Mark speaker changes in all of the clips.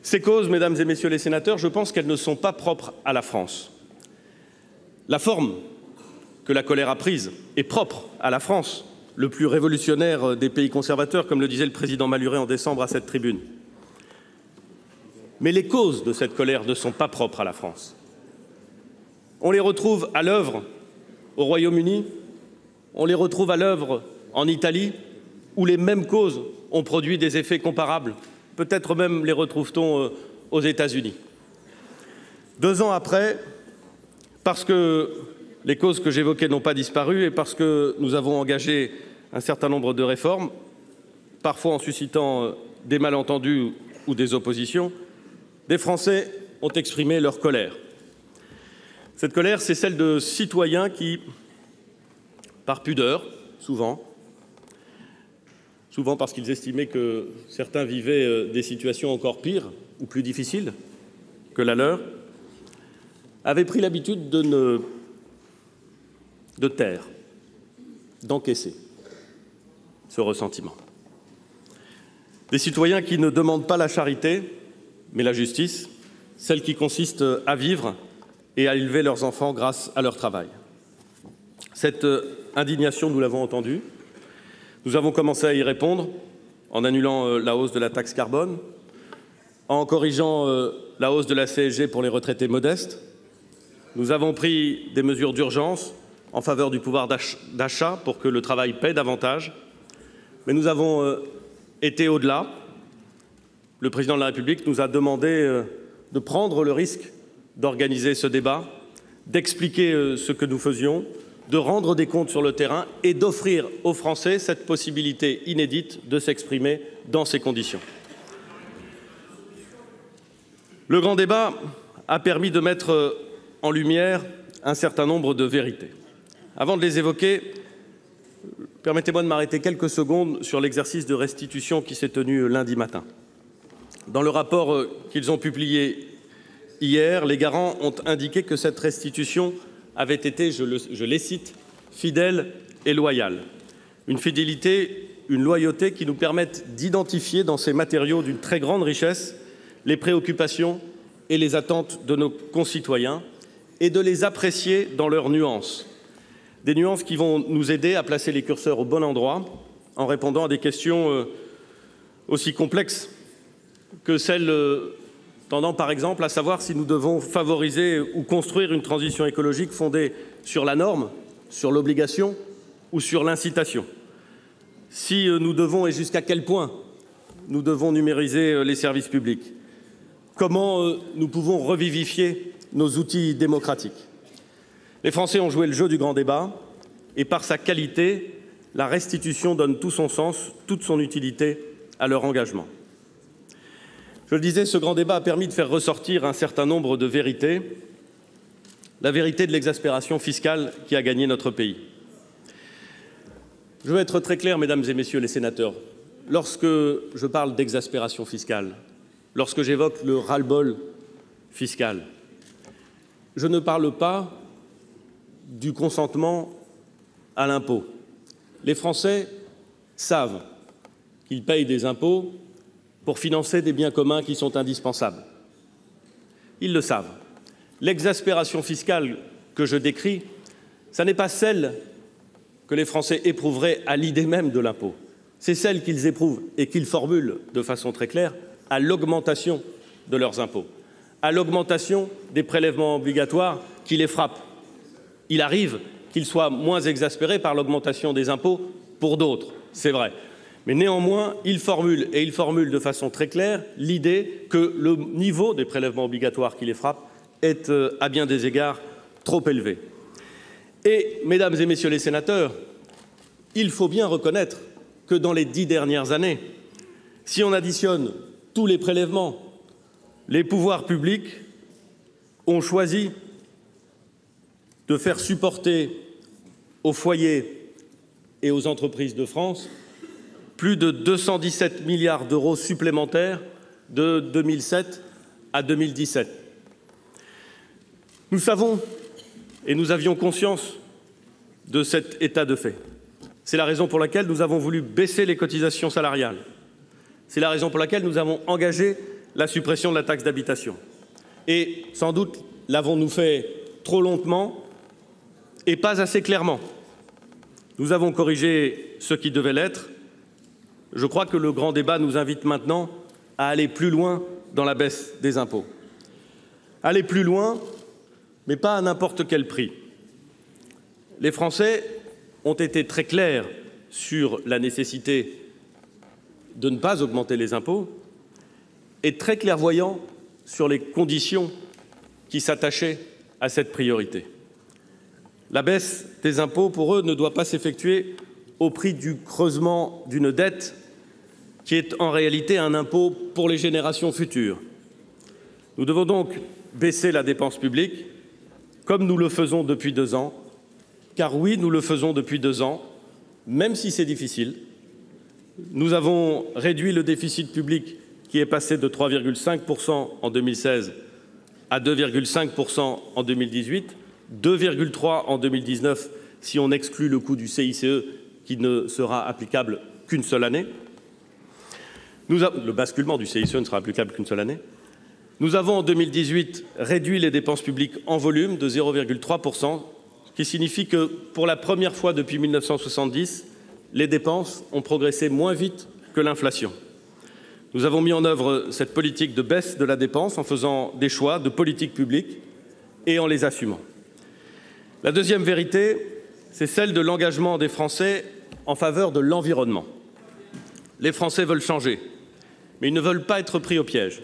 Speaker 1: Ces causes, mesdames et messieurs les sénateurs, je pense qu'elles ne sont pas propres à la France. La forme que la colère a prise est propre à la France, le plus révolutionnaire des pays conservateurs, comme le disait le président Malhuret en décembre à cette tribune. Mais les causes de cette colère ne sont pas propres à la France. On les retrouve à l'œuvre au Royaume-Uni, on les retrouve à l'œuvre en Italie, où les mêmes causes ont produit des effets comparables. Peut-être même les retrouve-t-on aux États-Unis. 2 ans après, parce que les causes que j'évoquais n'ont pas disparu et parce que nous avons engagé un certain nombre de réformes, parfois en suscitant des malentendus ou des oppositions, des Français ont exprimé leur colère. Cette colère, c'est celle de citoyens qui, par pudeur, souvent parce qu'ils estimaient que certains vivaient des situations encore pires ou plus difficiles que la leur, avaient pris l'habitude de taire, d'encaisser ce ressentiment. Des citoyens qui ne demandent pas la charité, mais la justice, celle qui consiste à vivre et à élever leurs enfants grâce à leur travail. Cette indignation, nous l'avons entendue. Nous avons commencé à y répondre en annulant la hausse de la taxe carbone, en corrigeant la hausse de la CSG pour les retraités modestes. Nous avons pris des mesures d'urgence en faveur du pouvoir d'achat pour que le travail paie davantage. Mais nous avons été au-delà. Le président de la République nous a demandé de prendre le risque d'organiser ce débat, d'expliquer ce que nous faisions, de rendre des comptes sur le terrain et d'offrir aux Français cette possibilité inédite de s'exprimer dans ces conditions. Le grand débat a permis de mettre en lumière un certain nombre de vérités. Avant de les évoquer, permettez-moi de m'arrêter quelques secondes sur l'exercice de restitution qui s'est tenu lundi matin. Dans le rapport qu'ils ont publié hier, les garants ont indiqué que cette restitution avait été, je les cite, fidèle et loyale. Une fidélité, une loyauté qui nous permettent d'identifier dans ces matériaux d'une très grande richesse les préoccupations et les attentes de nos concitoyens et de les apprécier dans leurs nuances. Des nuances qui vont nous aider à placer les curseurs au bon endroit en répondant à des questions aussi complexes que celles tendant par exemple à savoir si nous devons favoriser ou construire une transition écologique fondée sur la norme, sur l'obligation ou sur l'incitation. Si nous devons et jusqu'à quel point nous devons numériser les services publics. Comment nous pouvons revivifier nos outils démocratiques. Les Français ont joué le jeu du grand débat et par sa qualité, la restitution donne tout son sens, toute son utilité à leur engagement. Je le disais, ce grand débat a permis de faire ressortir un certain nombre de vérités. La vérité de l'exaspération fiscale qui a gagné notre pays. Je veux être très clair, mesdames et messieurs les sénateurs. Lorsque je parle d'exaspération fiscale, lorsque j'évoque le ras-le-bol fiscal, je ne parle pas du consentement à l'impôt. Les Français savent qu'ils payent des impôts pour financer des biens communs qui sont indispensables. Ils le savent. L'exaspération fiscale que je décris, ce n'est pas celle que les Français éprouveraient à l'idée même de l'impôt. C'est celle qu'ils éprouvent et qu'ils formulent de façon très claire à l'augmentation de leurs impôts, à l'augmentation des prélèvements obligatoires qui les frappent. Il arrive qu'ils soient moins exaspérés par l'augmentation des impôts pour d'autres, c'est vrai. Mais néanmoins, ils formulent de façon très claire l'idée que le niveau des prélèvements obligatoires qui les frappent est, à bien des égards, trop élevé. Et, mesdames et messieurs les sénateurs, il faut bien reconnaître que dans les 10 dernières années, si on additionne tous les prélèvements, les pouvoirs publics ont choisi de faire supporter aux foyers et aux entreprises de France plus de 217 milliards d'euros supplémentaires de 2007 à 2017. Nous savons et nous avions conscience de cet état de fait. C'est la raison pour laquelle nous avons voulu baisser les cotisations salariales. C'est la raison pour laquelle nous avons engagé la suppression de la taxe d'habitation. Et sans doute l'avons-nous fait trop lentement et pas assez clairement. Nous avons corrigé ce qui devait l'être. Je crois que le grand débat nous invite maintenant à aller plus loin dans la baisse des impôts. Aller plus loin, mais pas à n'importe quel prix. Les Français ont été très clairs sur la nécessité de ne pas augmenter les impôts et très clairvoyants sur les conditions qui s'attachaient à cette priorité. La baisse des impôts, pour eux, ne doit pas s'effectuer au prix du creusement d'une dette qui est en réalité un impôt pour les générations futures. Nous devons donc baisser la dépense publique, comme nous le faisons depuis 2 ans, car oui, nous le faisons depuis 2 ans, même si c'est difficile. Nous avons réduit le déficit public qui est passé de 3,5% en 2016 à 2,5% en 2018, 2,3% en 2019 si on exclut le coût du CICE qui ne sera applicable qu'une seule année. Le basculement du CICE ne sera applicable qu'une seule année. Nous avons en 2018 réduit les dépenses publiques en volume de 0,3%, ce qui signifie que pour la première fois depuis 1970, les dépenses ont progressé moins vite que l'inflation. Nous avons mis en œuvre cette politique de baisse de la dépense en faisant des choix de politique publique et en les assumant. La deuxième vérité, c'est celle de l'engagement des Français en faveur de l'environnement. Les Français veulent changer, mais ils ne veulent pas être pris au piège.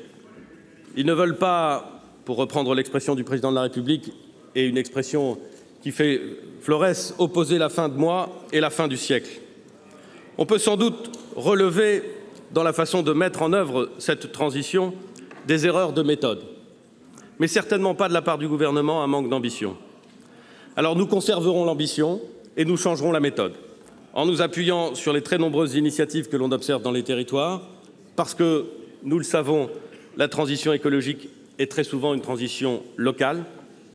Speaker 1: Ils ne veulent pas, pour reprendre l'expression du président de la République et une expression qui fait florès, opposer la fin de mois et la fin du siècle. On peut sans doute relever, dans la façon de mettre en œuvre cette transition, des erreurs de méthode, mais certainement pas de la part du gouvernement un manque d'ambition. Alors nous conserverons l'ambition et nous changerons la méthode, en nous appuyant sur les très nombreuses initiatives que l'on observe dans les territoires, parce que, nous le savons, la transition écologique est très souvent une transition locale,